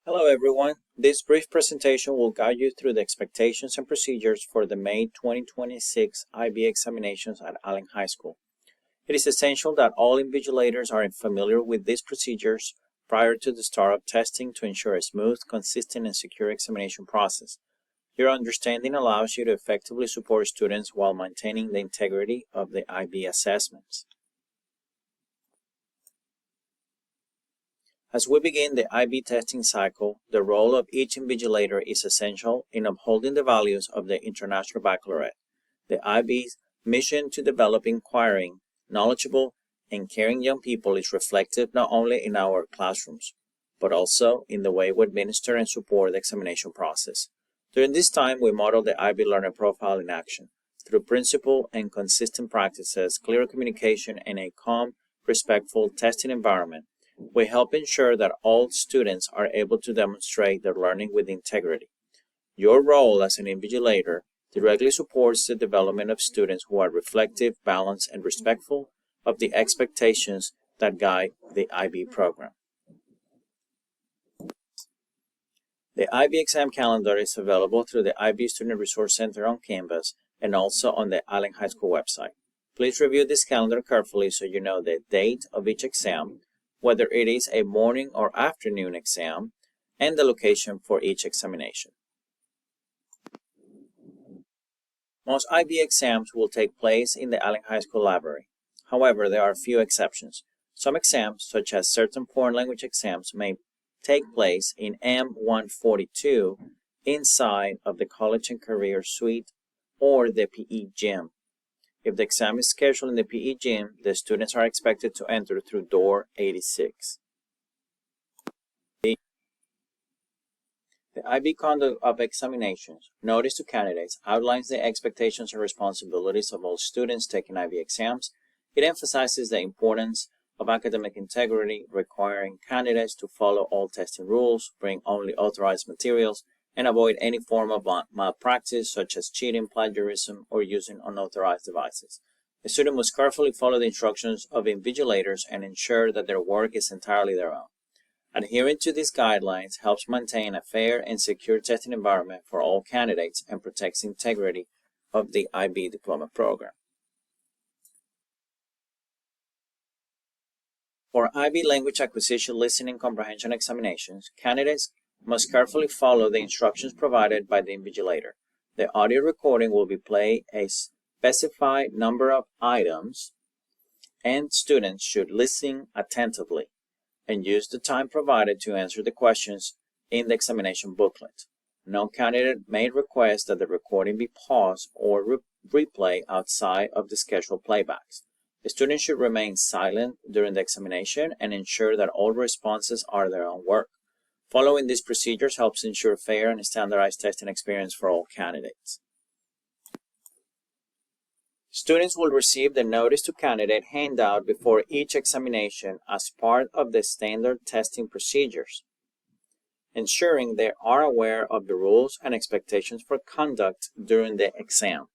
Hello everyone. This brief presentation will guide you through the expectations and procedures for the May 2026 IB examinations at Allen High School. It is essential that all invigilators are familiar with these procedures prior to the start of testing to ensure a smooth, consistent, and secure examination process. Your understanding allows you to effectively support students while maintaining the integrity of the IB assessments. As we begin the IB testing cycle, the role of each invigilator is essential in upholding the values of the International Baccalaureate. The IB's mission to develop inquiring, knowledgeable, and caring young people is reflected not only in our classrooms, but also in the way we administer and support the examination process. During this time, we model the IB learner profile in action. Through principled and consistent practices, clear communication, and a calm, respectful testing environment, we help ensure that all students are able to demonstrate their learning with integrity. Your role as an invigilator directly supports the development of students who are reflective, balanced, and respectful of the expectations that guide the IB program. The IB exam calendar is available through the IB Student Resource Center on campus and also on the Allen High School website. Please review this calendar carefully so you know the date of each exam, whether it is a morning or afternoon exam, and the location for each examination. Most IB exams will take place in the Allen High School library. However, there are a few exceptions. Some exams, such as certain foreign language exams, may take place in M142 inside of the College and Career Suite or the PE gym. If the exam is scheduled in the PE gym, the students are expected to enter through door 86. The IB conduct of examinations, notice to candidates, outlines the expectations and responsibilities of all students taking IB exams. It emphasizes the importance of academic integrity, requiring candidates to follow all testing rules, bring only authorized materials, and avoid any form of malpractice such as cheating, plagiarism, or using unauthorized devices. The student must carefully follow the instructions of invigilators and ensure that their work is entirely their own. Adhering to these guidelines helps maintain a fair and secure testing environment for all candidates and protects the integrity of the IB diploma program. For IB language acquisition, listening, comprehension examinations, candidates must carefully follow the instructions provided by the invigilator. The audio recording will be played a specified number of items, and students should listen attentively and use the time provided to answer the questions in the examination booklet. No candidate may request that the recording be paused or replay outside of the scheduled playbacks. The student should remain silent during the examination and ensure that all responses are their own work. Following these procedures helps ensure fair and standardized testing experience for all candidates. Students will receive the Notice to Candidate handout before each examination as part of the standard testing procedures, ensuring they are aware of the rules and expectations for conduct during the exam.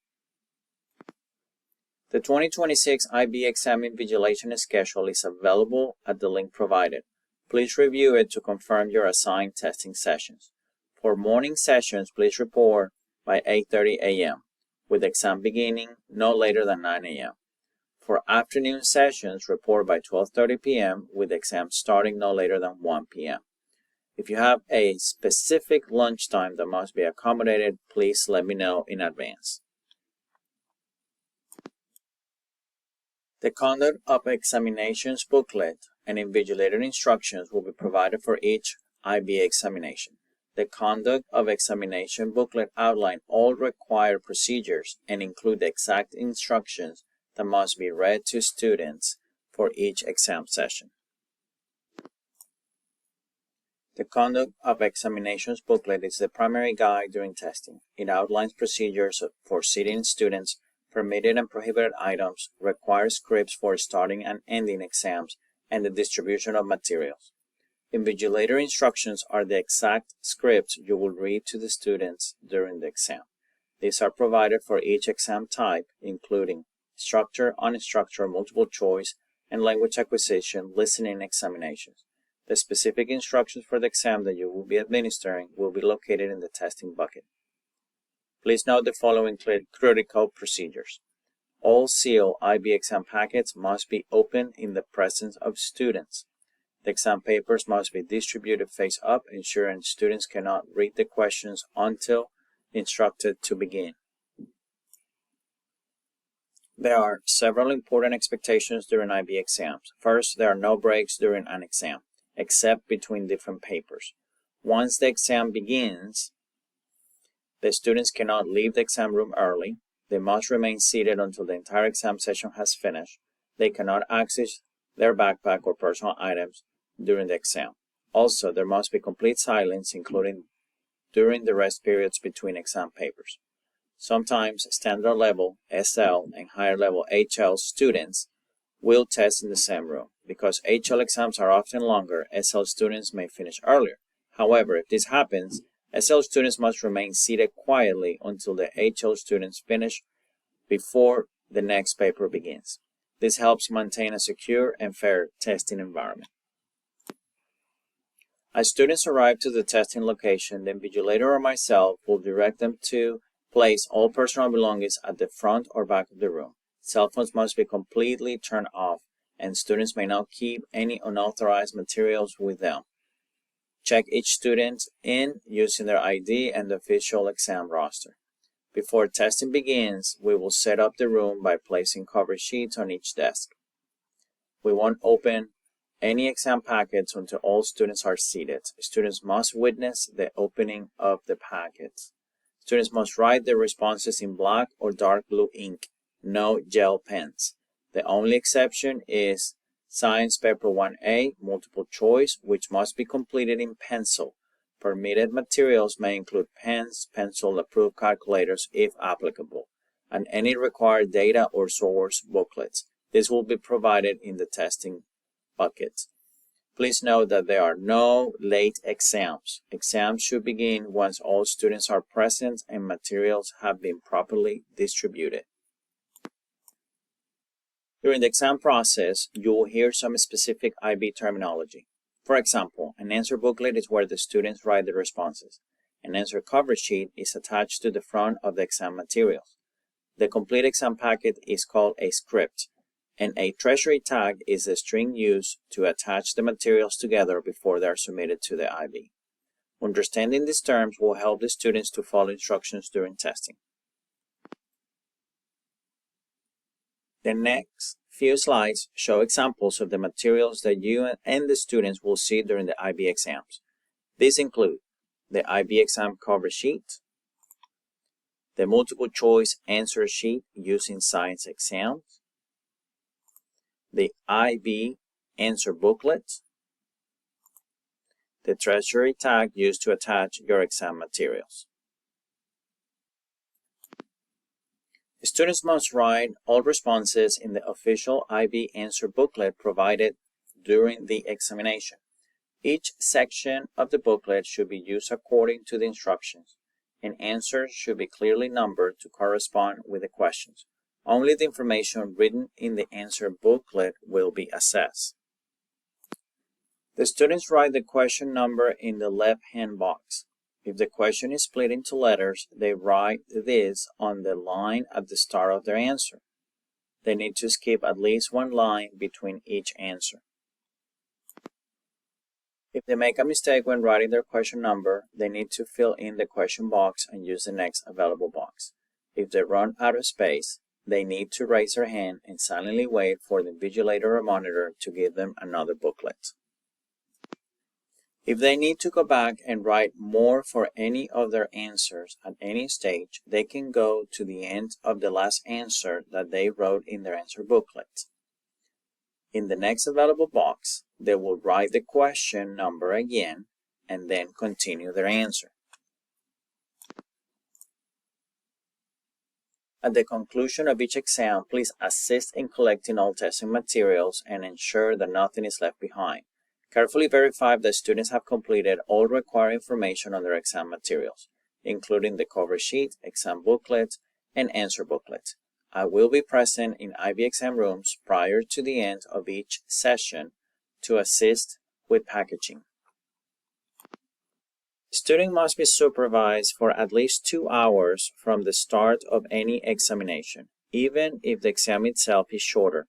The 2026 IB exam invigilation schedule is available at the link provided. Please review it to confirm your assigned testing sessions. For morning sessions, please report by 8:30 a.m., with exam beginning no later than 9 a.m. For afternoon sessions, report by 12:30 p.m., with exam starting no later than 1 p.m. If you have a specific lunchtime that must be accommodated, please let me know in advance. The Conduct of Examinations booklet and invigilator instructions will be provided for each IB examination. The Conduct of Examination booklet outlines all required procedures and include the exact instructions that must be read to students for each exam session. The Conduct of Examinations booklet is the primary guide during testing. It outlines procedures for sitting students, permitted and prohibited items, required scripts for starting and ending exams, and the distribution of materials. Invigilator instructions are the exact scripts you will read to the students during the exam. These are provided for each exam type, including structured, unstructured, multiple choice, and language acquisition listening examinations. The specific instructions for the exam that you will be administering will be located in the testing bucket. Please note the following critical procedures. All sealed IB exam packets must be opened in the presence of students. The exam papers must be distributed face up, ensuring students cannot read the questions until instructed to begin. There are several important expectations during IB exams. First, there are no breaks during an exam, except between different papers. Once the exam begins, the students cannot leave the exam room early. They must remain seated until the entire exam session has finished. They cannot access their backpack or personal items during the exam. Also, there must be complete silence, including during the rest periods between exam papers. Sometimes standard level SL and higher level HL students will test in the same room. Because HL exams are often longer, SL students may finish earlier. However, if this happens, SL students must remain seated quietly until the HL students finish before the next paper begins. This helps maintain a secure and fair testing environment. As students arrive to the testing location, the invigilator or myself will direct them to place all personal belongings at the front or back of the room. Cell phones must be completely turned off, and students may not keep any unauthorized materials with them. Check each student in using their ID and the official exam roster. Before testing begins, we will set up the room by placing cover sheets on each desk. We won't open any exam packets until all students are seated. Students must witness the opening of the packets. Students must write their responses in black or dark blue ink, no gel pens. The only exception is Science Paper 1A, multiple choice, which must be completed in pencil. Permitted materials may include pens, pencil-approved calculators if applicable, and any required data or source booklets. This will be provided in the testing bucket. Please note that there are no late exams. Exams should begin once all students are present and materials have been properly distributed. During the exam process, you will hear some specific IB terminology. For example, an answer booklet is where the students write the responses. An answer cover sheet is attached to the front of the exam materials. The complete exam packet is called a script, and a treasury tag is the string used to attach the materials together before they are submitted to the IB. Understanding these terms will help the students to follow instructions during testing. The next few slides show examples of the materials that you and the students will see during the IB exams. These include the IB exam cover sheet, the multiple choice answer sheet used in science exams, the IB answer booklet, the treasury tag used to attach your exam materials. Students must write all responses in the official IB answer booklet provided during the examination. Each section of the booklet should be used according to the instructions, and answers should be clearly numbered to correspond with the questions. Only the information written in the answer booklet will be assessed. The students write the question number in the left-hand box. If the question is split into letters, they write this on the line at the start of their answer. They need to skip at least one line between each answer. If they make a mistake when writing their question number, they need to fill in the question box and use the next available box. If they run out of space, they need to raise their hand and silently wait for the invigilator or monitor to give them another booklet. If they need to go back and write more for any of their answers at any stage, they can go to the end of the last answer that they wrote in their answer booklet. In the next available box, they will write the question number again and then continue their answer. At the conclusion of each exam, please assist in collecting all testing materials and ensure that nothing is left behind. Carefully verify that students have completed all required information on their exam materials, including the cover sheet, exam booklet, and answer booklet. I will be present in IB exam rooms prior to the end of each session to assist with packaging. The student must be supervised for at least 2 hours from the start of any examination, even if the exam itself is shorter.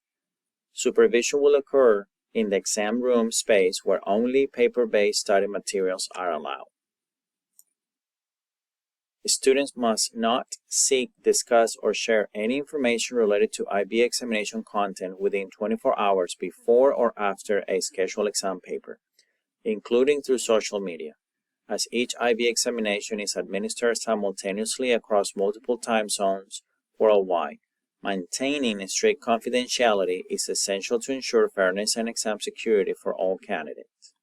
Supervision will occur in the exam room space where only paper-based study materials are allowed. Students must not seek, discuss, or share any information related to IB examination content within 24 hours before or after a scheduled exam paper, including through social media, as each IB examination is administered simultaneously across multiple time zones worldwide. Maintaining strict confidentiality is essential to ensure fairness and exam security for all candidates.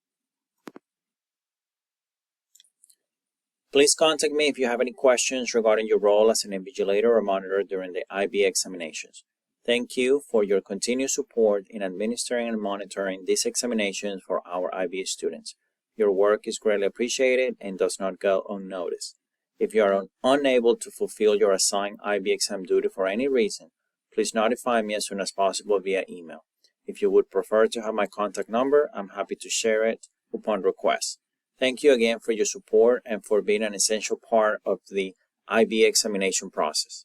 Please contact me if you have any questions regarding your role as an invigilator or monitor during the IB examinations. Thank you for your continued support in administering and monitoring these examinations for our IB students. Your work is greatly appreciated and does not go unnoticed. If you are unable to fulfill your assigned IB exam duty for any reason, please notify me as soon as possible via email. If you would prefer to have my contact number, I'm happy to share it upon request. Thank you again for your support and for being an essential part of the IB examination process.